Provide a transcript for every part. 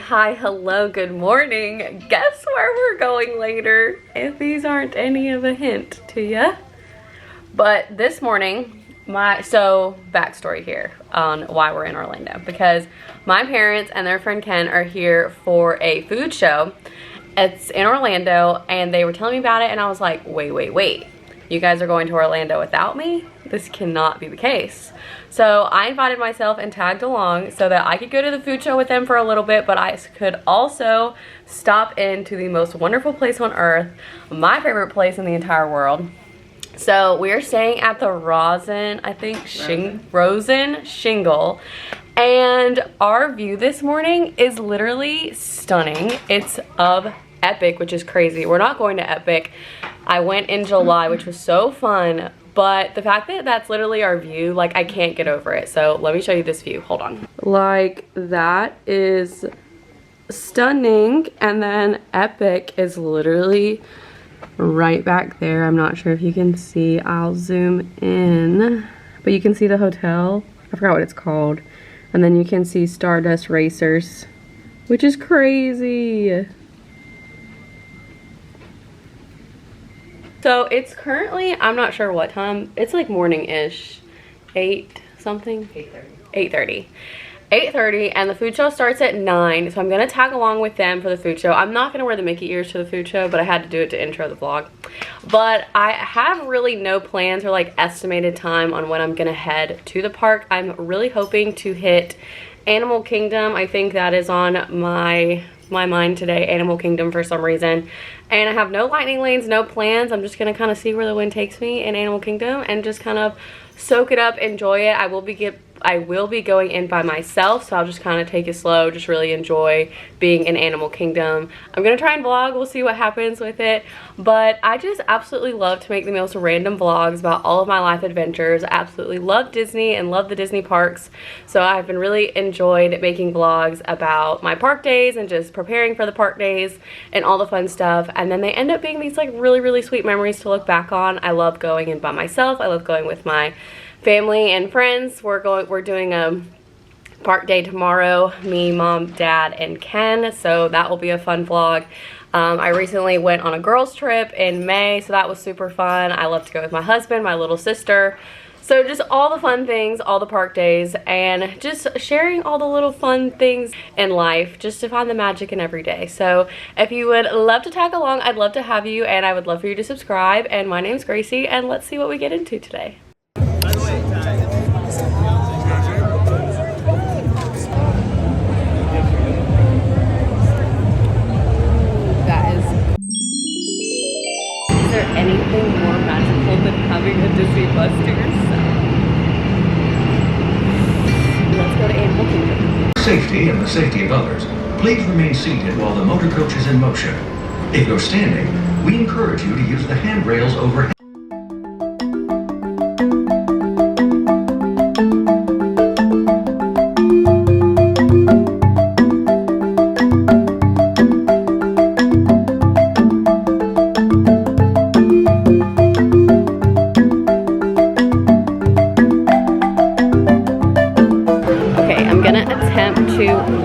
Hi, hello, good morning. Guess where we're going later, if these aren't any of a hint to ya. But this morning, backstory here on why we're in Orlando. Because my parents and their friend Ken are here for a food show. It's in Orlando, and they were telling me about it, and I was like, wait. You guys are going to Orlando without me? This cannot be the case. So I invited myself and tagged along so that I could go to the food show with them for a little bit, but I could also stop into the most wonderful place on earth, my favorite place in the entire world. So we are staying at the Rosen Shingle, and our view this morning is literally stunning. It's of Epic, which is crazy. We're not going to Epic. I went in July, which was so fun, but the fact that that's literally our view, like, I can't get over it. So let me show you this view. Hold on. Like, that is stunning, and then Epic is literally right back there. I'm not sure if you can see. I'll zoom in, but you can see the hotel. I forgot what it's called. And then you can see Stardust Racers, which is crazy. So it's currently, I'm not sure what time, it's like morning-ish, 8 something? 8:30. 8:30, and the food show starts at 9, so I'm gonna tag along with them for the food show. I'm not gonna wear the Mickey ears to the food show, but I had to do it to intro the vlog. But I have really no plans or like estimated time on when I'm gonna head to the park. I'm really hoping to hit Animal Kingdom. I think that is on my mind today, Animal Kingdom, for some reason. And I have no lightning lanes, no plans. I'm just gonna kind of see where the wind takes me in Animal Kingdom and just kind of soak it up, enjoy it. I will be going in by myself, so I'll just kind of take it slow, just really enjoy being in Animal Kingdom. I'm gonna try and vlog, we'll see what happens with it, but I just absolutely love to make the most random vlogs about all of my life adventures. I absolutely love Disney and love the Disney parks, so I've been really enjoyed making vlogs about my park days and just preparing for the park days and all the fun stuff, and then they end up being these like really sweet memories to look back on. I love going in by myself, I love going with my family and friends. We're doing a park day tomorrow, me, mom, dad, and Ken, so that will be a fun vlog. I recently went on a girls trip in May, so that was super fun. I love to go with my husband, my little sister, so just all the fun things, all the park days, and just sharing all the little fun things in life, just to find the magic in every day. So if you would love to tag along, I'd love to have you, and I would love for you to subscribe. And my name's Gracie, and let's see what we get into today. Is there anything more magical than having a Disney bus to yourself? Let's go to Animal Kingdom. Safety and the safety of others, please remain seated while the motor coach is in motion. If you're standing, we encourage you to use the handrails overhead.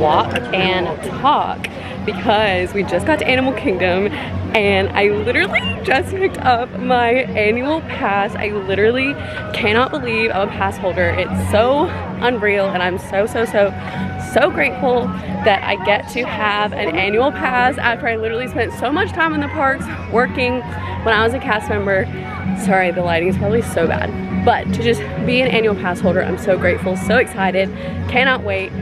Walk and talk because we just got to Animal Kingdom and I literally just picked up my annual pass. I literally cannot believe I'm a pass holder. It's so unreal, and I'm so grateful that I get to have an annual pass after I literally spent so much time in the parks working when I was a cast member. Sorry, the lighting is probably so bad, but to just be an annual pass holder, I'm so grateful, so excited, cannot wait.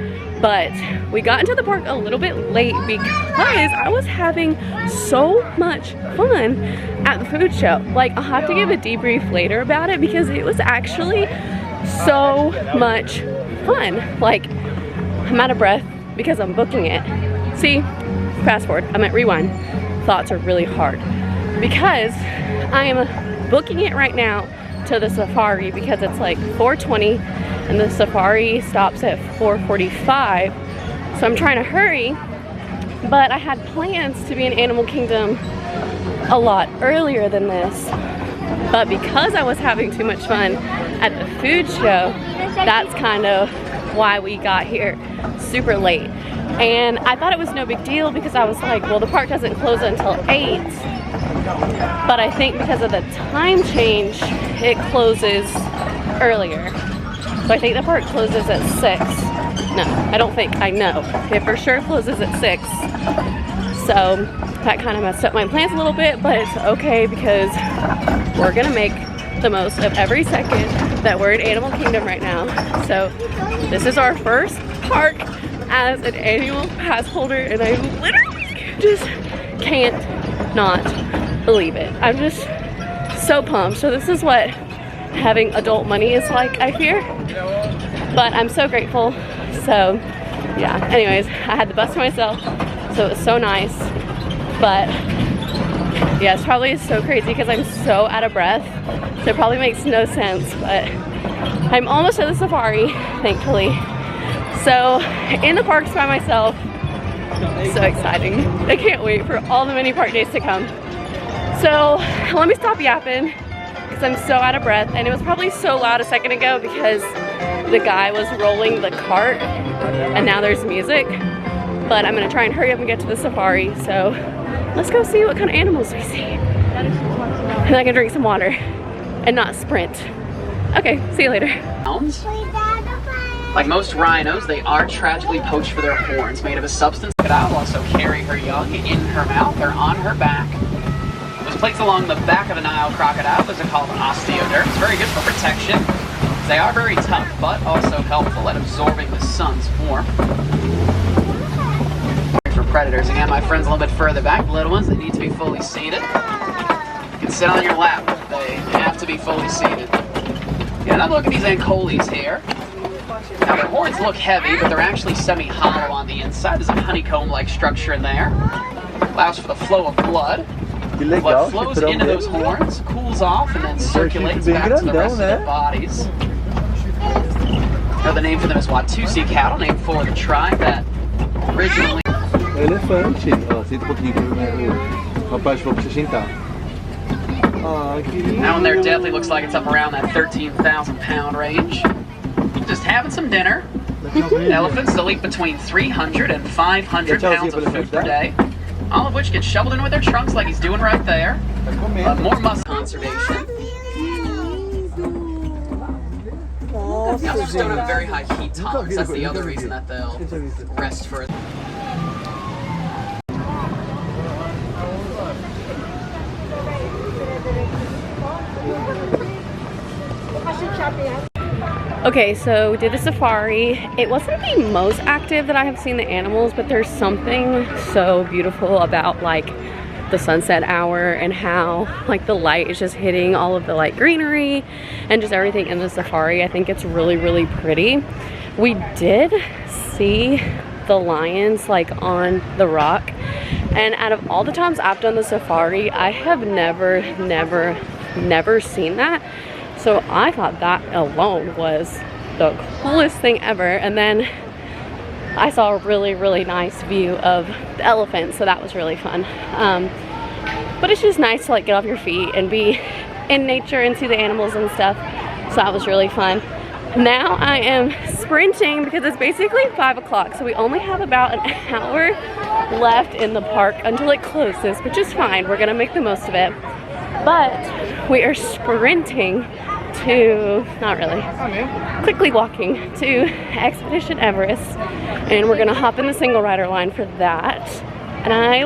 But we got into the park a little bit late because I was having so much fun at the food show. Like, I'll have to give a debrief later about it because it was actually so much fun. Like, I'm out of breath because I'm booking it. See, fast forward, I meant rewind. Thoughts are really hard because I am booking it right now to the safari because it's like 4:20 and the safari stops at 4:45. So I'm trying to hurry, but I had plans to be in Animal Kingdom a lot earlier than this. But because I was having too much fun at the food show, that's kind of why we got here super late. And I thought it was no big deal because I was like, well, the park doesn't close until 8. But I think because of the time change, it closes earlier. So I think the park closes at 6. No, I don't think, I know. It for sure closes at 6. So that kind of messed up my plans a little bit, but it's okay because we're gonna make the most of every second that we're in Animal Kingdom right now. So this is our first park as an annual pass holder, and I literally just can't not believe it. I'm just so pumped. So this is what having adult money is like, I fear. But I'm so grateful. So yeah, anyways, I had the bus to myself, so it was so nice. But yeah, it's probably so crazy because I'm so out of breath, so it probably makes no sense, but I'm almost at the safari, thankfully. So in the parks by myself, so exciting. I can't wait for all the mini park days to come. So let me stop yapping because I'm so out of breath, and it was probably so loud a second ago because the guy was rolling the cart and now there's music. But I'm gonna try and hurry up and get to the safari, so let's go see what kind of animals we see. And I can drink some water and not sprint. Okay, see you later. Like most rhinos, they are tragically poached for their horns, made of a substance that will also carry her young in her mouth or on her back. Those plates along the back of the Nile crocodile, those are called osteoderms. Very good for protection. They are very tough, but also helpful at absorbing the sun's warmth. For predators, again, my friends a little bit further back, the little ones, they need to be fully seated. You can sit on your lap, but they have to be fully seated. Yeah, now look at these ancolis here. Now their horns look heavy, but they're actually semi-hollow on the inside. There's a honeycomb-like structure in there. Allows for the flow of blood. Blood flows into those horns, cools off, and then circulates back to the rest of their bodies. Now the name for them is Watusi cattle, named for the tribe that originally... Elefante. Ó, senta pouquinho pra o rapaz falou pra você sentar. Now in there definitely looks like it's up around that 13,000-pound range. Just having some dinner. Elephants, they'll eat between 300 and 500 pounds of food per day. All of which get shoveled in with their trunks like he's doing right there. More muscle conservation. They also just don't have a very high heat tolerance. That's the other reason that they'll rest for it. Okay, so we did the safari. It wasn't the most active that I have seen the animals, but there's something so beautiful about like the sunset hour and how like the light is just hitting all of the like greenery and just everything in the safari. I think it's really, really pretty. We did see the lions like on the rock, and out of all the times I've done the safari, I have never seen that. So I thought that alone was the coolest thing ever. And then I saw a really, really nice view of the elephants, so that was really fun. But it's just nice to like get off your feet and be in nature and see the animals and stuff. So that was really fun. Now I am sprinting because it's basically 5 o'clock. So we only have about an hour left in the park until it closes, which is fine. We're gonna make the most of it. But we are sprinting to, not really, quickly walking to Expedition Everest, and we're gonna hop in the single rider line for that. And I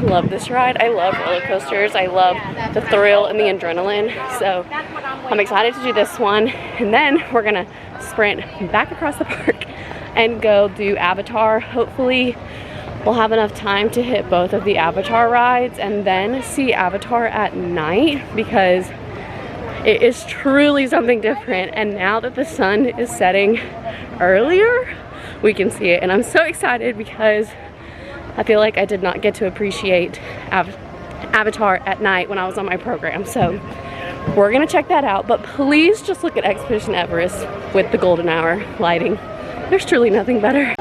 love this ride. I love roller coasters. I love the thrill and the adrenaline. So I'm excited to do this one, and then we're gonna sprint back across the park and go do Avatar. Hopefully we'll have enough time to hit both of the Avatar rides and then see Avatar at night, because It is truly something different, and now that the sun is setting earlier, we can see it, and I'm so excited because I feel like I did not get to appreciate Avatar at night when I was on my program. So we're gonna check that out, but please just look at Expedition Everest with the golden hour lighting. There's truly nothing better.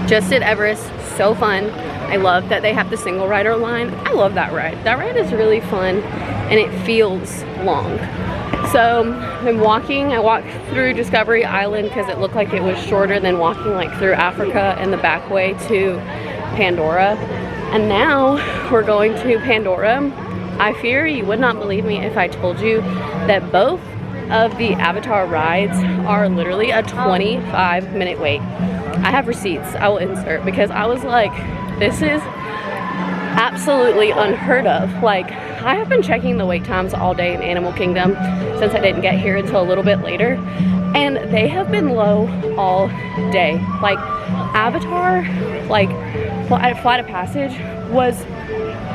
Just did Everest, so fun. I love that they have the single rider line. I love that ride. That ride is really fun and it feels long. So I'm walking, I walked through Discovery Island because it looked like it was shorter than walking like through Africa and the back way to Pandora. And now we're going to Pandora. I fear you would not believe me if I told you that both of the Avatar rides are literally a 25-minute wait. I have receipts I will insert because I was like, this is absolutely unheard of. Like, I have been checking the wait times all day in Animal Kingdom since I didn't get here until a little bit later, and they have been low all day. Like, Avatar, like, Flight of Passage was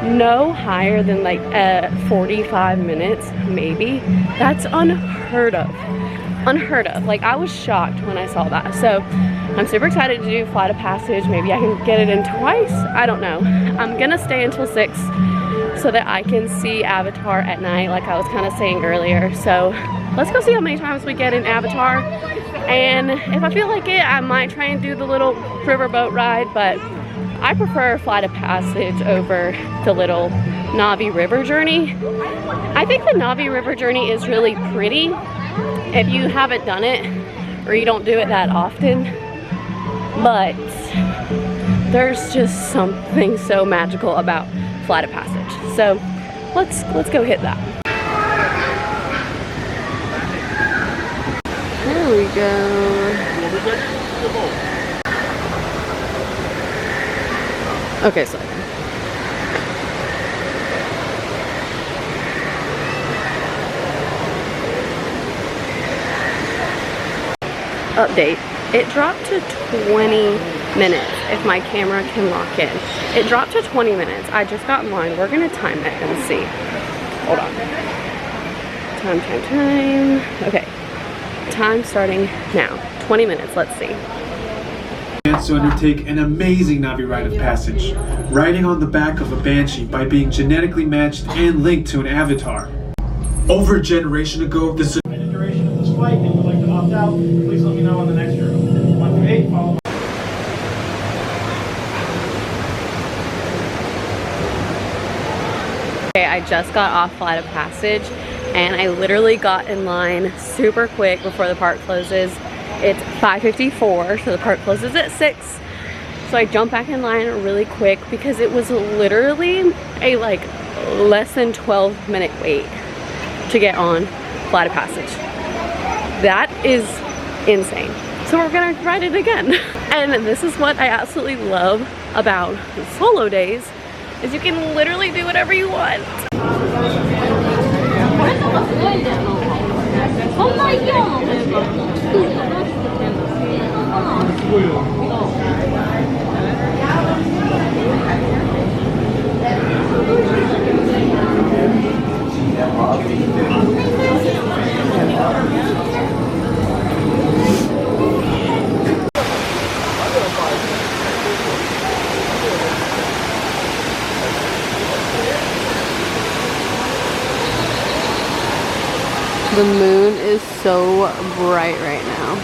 no higher than like 45 minutes maybe. That's unheard of. Unheard of. Like, I was shocked when I saw that. So I'm super excited to do Flight of Passage. Maybe I can get it in twice. I don't know. I'm gonna stay until 6 so that I can see Avatar at night, like I was kind of saying earlier. So let's go see how many times we get in Avatar. And if I feel like it, I might try and do the little riverboat ride, but I prefer Flight of Passage over the little Na'vi River journey. I think the Na'vi River journey is really pretty if you haven't done it or you don't do it that often, but there's just something so magical about Flight of Passage. So let's go hit that. There we go. Okay, so update. It dropped to 20 minutes if my camera can lock in. It dropped to 20 minutes. I just got mine. We're gonna time it and see. Hold on. Time. Okay. Time starting now. 20 minutes, let's see. To undertake an amazing Na'vi rite of passage, riding on the back of a Banshee by being genetically matched and linked to an avatar. Over a generation ago, the duration of this flight and would like to opt out, please let me know on the next journey. 1 through 8, followed by... Okay, I just got off Flight of Passage and I literally got in line super quick before the park closes. It's 5:54, so the park closes at 6. So I jumped back in line really quick because it was literally a like less than 12-minute wait to get on Flight of Passage. That is insane. So we're gonna ride it again. And this is what I absolutely love about the solo days, is you can literally do whatever you want. Oh my god! The moon is so bright right now.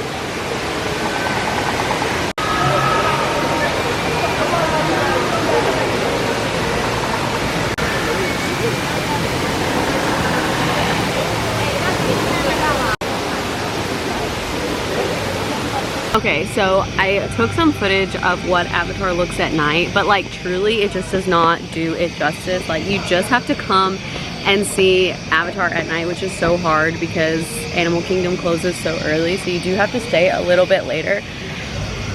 Okay, so I took some footage of what Avatar looks at night, but like truly it just does not do it justice. Like you just have to come and see Avatar at night, which is so hard because Animal Kingdom closes so early, so you do have to stay a little bit later.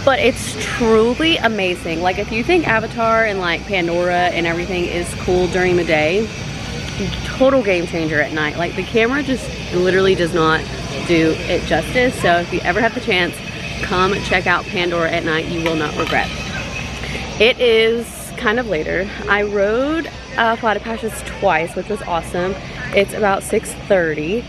But it's truly amazing. Like if you think Avatar and like Pandora and everything is cool during the day, total game changer at night. Like the camera just literally does not do it justice. So if you ever have the chance, come check out Pandora at night. You will not regret. It is kind of later. I rode Flight of Passage twice, which was awesome. It's about 6:30.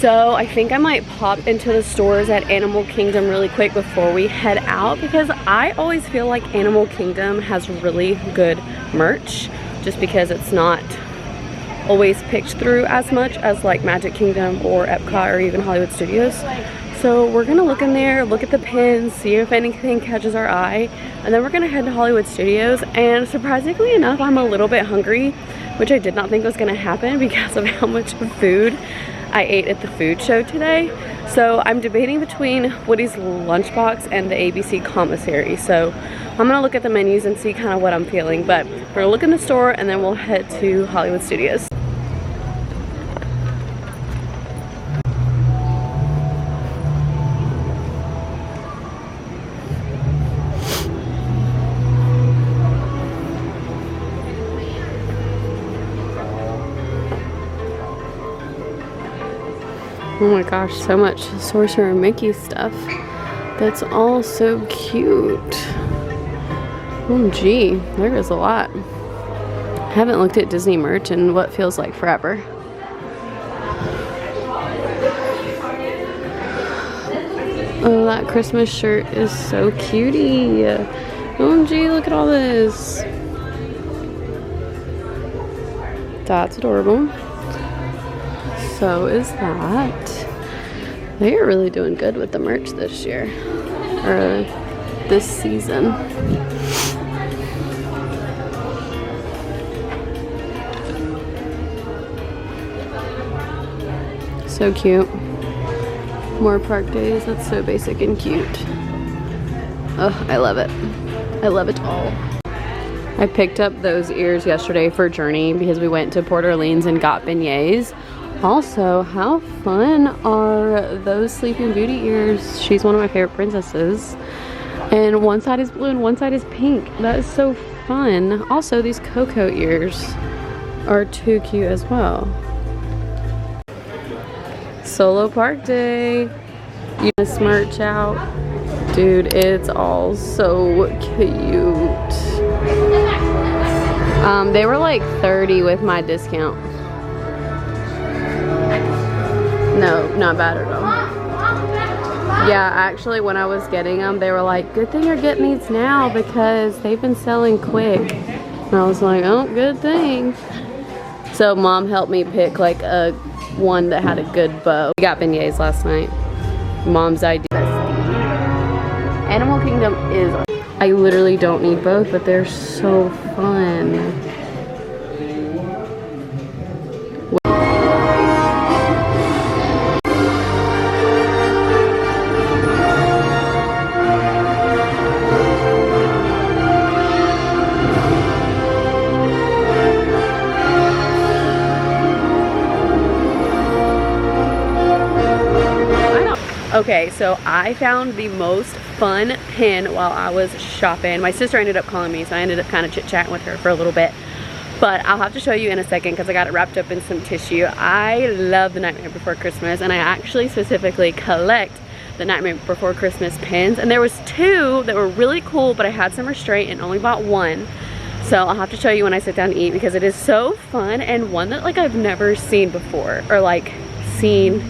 So I think I might pop into the stores at Animal Kingdom really quick before we head out, because I always feel like Animal Kingdom has really good merch, just because it's not always picked through as much as like Magic Kingdom or Epcot or even Hollywood Studios. So we're gonna look in there, look at the pins, see if anything catches our eye, and then we're gonna head to Hollywood Studios. And surprisingly enough, I'm a little bit hungry, which I did not think was gonna happen because of how much food I ate at the food show today. So I'm debating between Woody's Lunchbox and the ABC Commissary. So I'm gonna look at the menus and see kind of what I'm feeling, but we're gonna look in the store and then we'll head to Hollywood Studios. Oh my gosh, so much Sorcerer Mickey stuff. That's all so cute. Oh gee, there is a lot. I haven't looked at Disney merch in what feels like forever. Oh, that Christmas shirt is so cutie. Oh gee, look at all this. That's adorable. So is that. They are really doing good with the merch this year, or this season. So cute. More park days. That's so basic and cute. Oh, I love it. I love it all. I picked up those ears yesterday for Journey because we went to Port Orleans and got beignets. Also, how fun are those Sleeping Beauty ears? She's one of my favorite princesses. And one side is blue and one side is pink. That is so fun. Also, these Coco ears are too cute as well. Solo Park Day. You just merch out. Dude, it's all so cute. They were like 30 with my discount. No, not bad at all. Yeah, actually when I was getting them, they were like, good thing you're getting these now because they've been selling quick. And I was like, oh, good thing. So mom helped me pick like a one that had a good bow. We got beignets last night. Mom's idea. Animal Kingdom is, I literally don't need both, but they're so fun. Okay, so I found the most fun pin while I was shopping. My sister ended up calling me, so I ended up kind of chit-chatting with her for a little bit. But I'll have to show you in a second because I got it wrapped up in some tissue. I love The Nightmare Before Christmas, and I actually specifically collect The Nightmare Before Christmas pins. And there was two that were really cool, but I had some restraint and only bought one. So I'll have to show you when I sit down to eat because it is so fun, and one that like I've never seen before, or like seen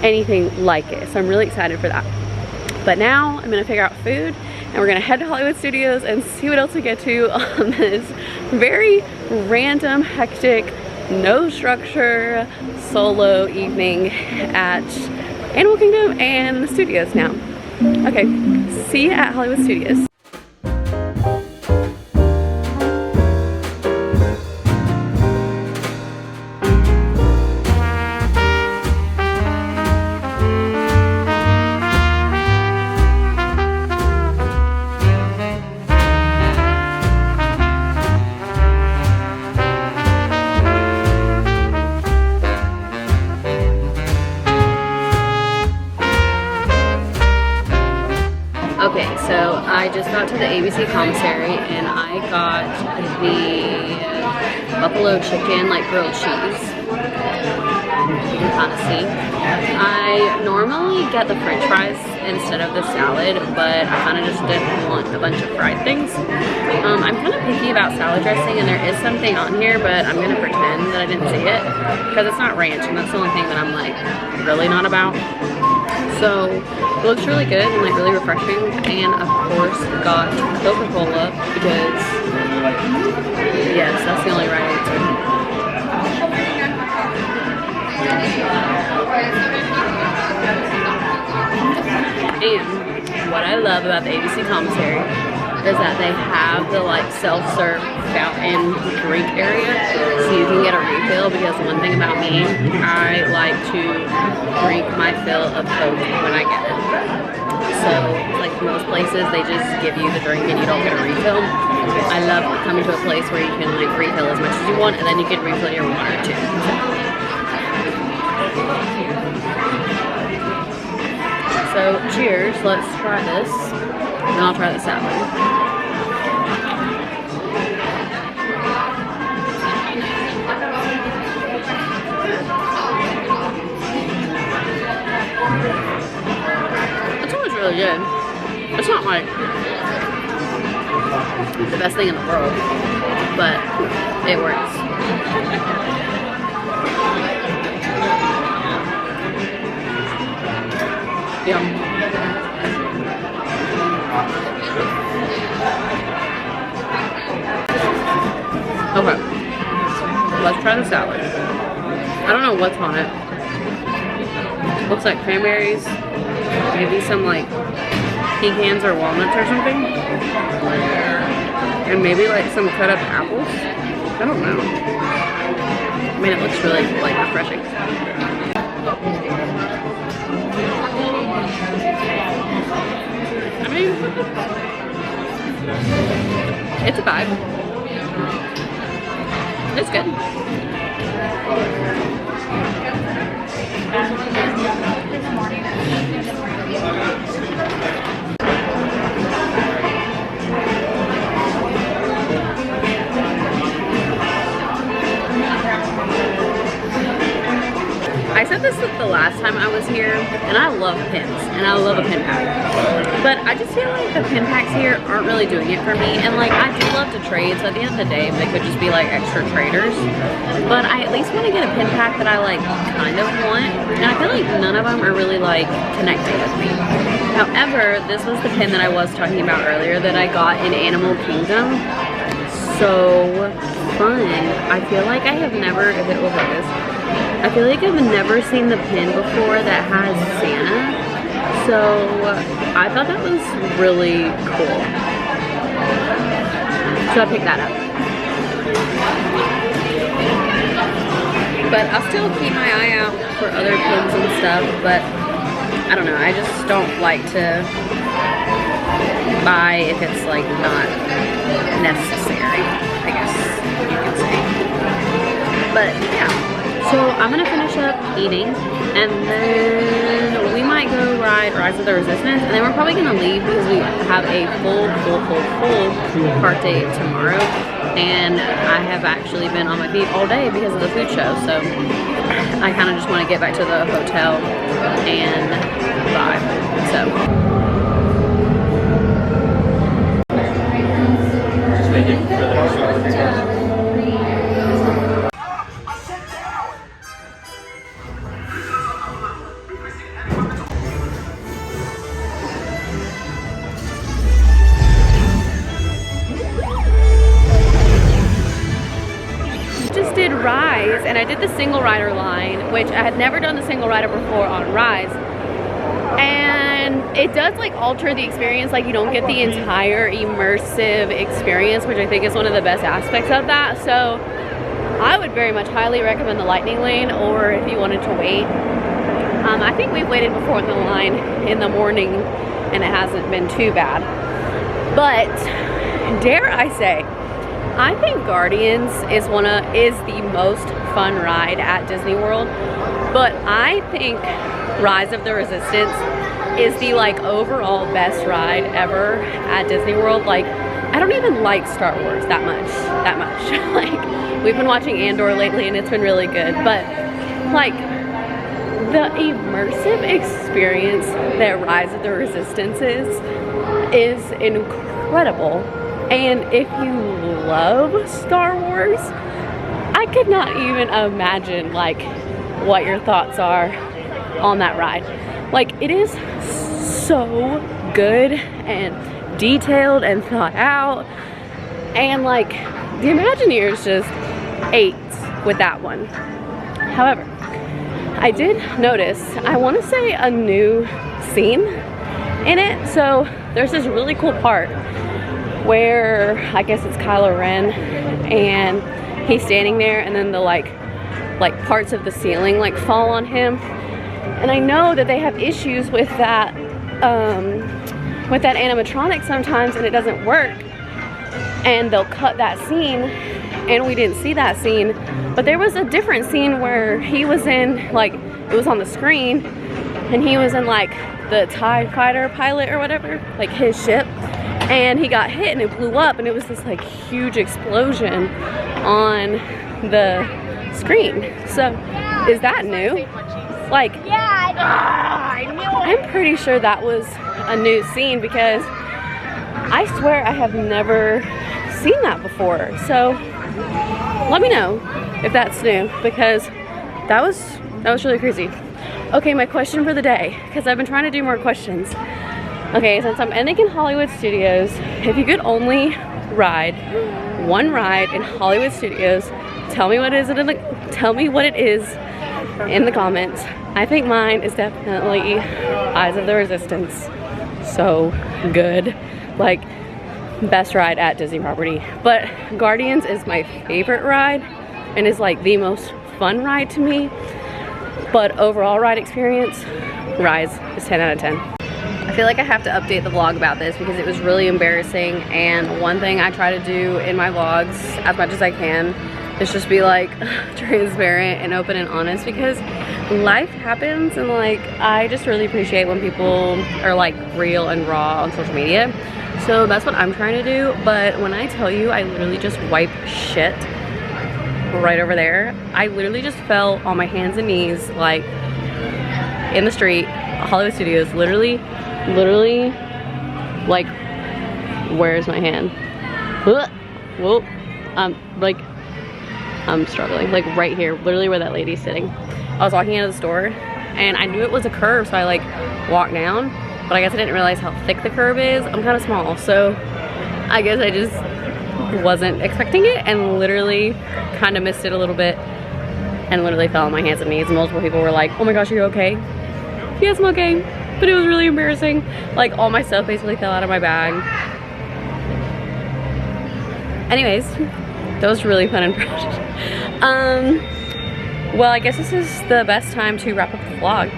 anything like it. So I'm really excited for that. But now I'm gonna figure out food and we're gonna head to Hollywood Studios and see what else we get to on this very random, hectic, no structure, solo evening at Animal Kingdom and the studios now. Okay, see you at Hollywood Studios. I just got to the ABC commissary and I got the buffalo chicken, like grilled cheese. You can kind of see. I normally get the french fries instead of the salad, but I kind of just didn't want a bunch of fried things. I'm kind of picky about salad dressing, and there is something on here, but I'm going to pretend that I didn't see it because it's not ranch, and that's the only thing that I'm like really not about. So it looks really good and like really refreshing, and of course got Coca-Cola because yes, that's the only right answer. And what I love about the ABC commissary is that they have the like self-serve fountain drink area, so you can get a refill, because one thing about me, I like to drink my fill of Coke when I get it. So like most places, they just give you the drink and you don't get a refill. I love coming to a place where you can like refill as much as you want, and then you can refill your water too. So cheers, let's try this, and I'll try the salad. It's always really good. It's not like the best thing in the world, but it works. Yum. Okay, let's try the salad. I don't know what's on it. Looks like cranberries, maybe some like pecans or walnuts or something, and maybe like some cut up apples. I don't know. I mean, it looks really like refreshing. I mean, it's a vibe. It's good. I said this the last time I was here, and I love pins, and I love a pin pack. But I just feel like the pin packs here aren't really doing it for me. And like, I do love to trade, so at the end of the day, they could just be like extra traders. But I at least want to get a pin pack that I like kind of want. And I feel like none of them are really like connecting with me. However, this was the pin that I was talking about earlier that I got in Animal Kingdom. So fun. I feel like I have never, if it was like this, I feel like I've never seen the pin before that has Santa. So I thought that was really cool. So I picked that up. But I'll still keep my eye out for other pins and stuff, but I don't know, I just don't like to buy if it's like not necessary, I guess you could say. But yeah. So I'm gonna finish up eating, and then we might go ride Rise of the Resistance, and then we're probably gonna leave because we have a full park day tomorrow, and I have actually been on my feet all day because of the food show, so I kind of just want to get back to the hotel and vibe. Just did Rise, and I did the single rider line, which I had never done the single rider before on Rise, and it does like alter the experience. Like, you don't get the entire immersive experience, which I think is one of the best aspects of that. So I would very much highly recommend the Lightning Lane, or if you wanted to wait. I think we've waited before in the line in the morning and it hasn't been too bad, but dare I say, I think Guardians is the most fun ride at Disney World, but I think Rise of the Resistance is the like overall best ride ever at Disney World. Like, I don't even like Star Wars that much. Like, we've been watching Andor lately and it's been really good, but like the immersive experience that Rise of the Resistance is incredible. And if you love Star Wars, I could not even imagine like what your thoughts are on that ride. Like, it is so good and detailed and thought out, and like the Imagineers just ate with that one. However, I did notice, I want to say, a new scene in it. So there's this really cool part where I guess it's Kylo Ren and he's standing there, and then the like parts of the ceiling like fall on him. And I know that they have issues with that animatronic sometimes, and it doesn't work, and they'll cut that scene, and we didn't see that scene. But there was a different scene where he was in, like, it was on the screen, and he was in like the TIE fighter pilot or whatever, like his ship, and he got hit and it blew up, and it was this like huge explosion on the screen. So is that new? Like, yeah, I knew it. I'm pretty sure that was a new scene, because I swear I have never seen that before. So let me know if that's new, because that was really crazy. Okay, my question for the day, because I've been trying to do more questions. Okay, since I'm ending in Hollywood Studios, if you could only ride one ride in Hollywood Studios, tell me what it is in the comments. I think mine is definitely Rise of the Resistance. So good. Like, best ride at Disney property. But Guardians is my favorite ride and is like the most fun ride to me. But overall ride experience, Rise is 10 out of 10. I feel like I have to update the vlog about this because it was really embarrassing, and one thing I try to do in my vlogs as much as I can is just be like transparent and open and honest, because life happens, and like I just really appreciate when people are like real and raw on social media. So that's what I'm trying to do. But when I tell you I literally just wiped shit right over there, I literally just fell on my hands and knees like in the street, Hollywood Studios, literally like, where's my hand? Whoa, I'm struggling, like right here, literally where that lady's sitting. I was walking out of the store and I knew it was a curve, so I like walked down, but I guess I didn't realize how thick the curve is. I'm kind of small, so I guess I just wasn't expecting it and literally kind of missed it a little bit and literally fell on my hands and knees. Multiple people were like, oh my gosh, are you okay? Yes, I'm okay. But it was really embarrassing. Like, all my stuff basically fell out of my bag. Anyways, that was really fun and fresh. Well, I guess this is the best time to wrap up the vlog.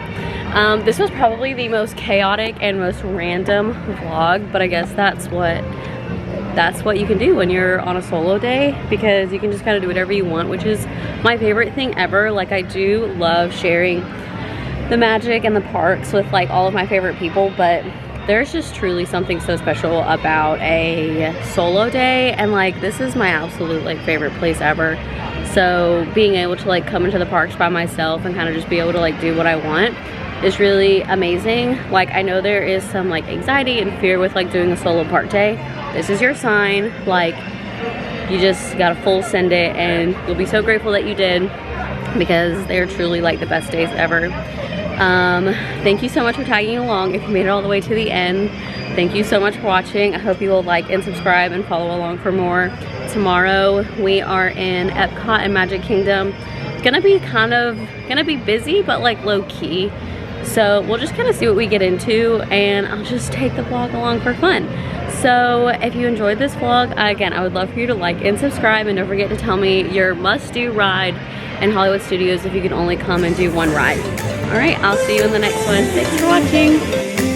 This was probably the most chaotic and most random vlog, but I guess that's what you can do when you're on a solo day, because you can just kind of do whatever you want, which is my favorite thing ever. Like, I do love sharing the magic and the parks with like all of my favorite people, but there's just truly something so special about a solo day, and like this is my absolute like favorite place ever. So being able to like come into the parks by myself and kind of just be able to like do what I want is really amazing. Like, I know there is some like anxiety and fear with like doing a solo park day. This is your sign. Like, you just gotta full send it, and you'll be so grateful that you did, because they're truly like the best days ever. Thank you so much for tagging along if you made it all the way to the end. Thank you so much for watching. I hope you will like and subscribe and follow along for more. Tomorrow we are in Epcot and Magic Kingdom. It's gonna be busy, but like low-key. So we'll just kind of see what we get into, and I'll just take the vlog along for fun. So if you enjoyed this vlog, again, I would love for you to like and subscribe, and don't forget to tell me your must-do ride in Hollywood Studios if you can only come and do one ride. All right, I'll see you in the next one. Thanks for watching.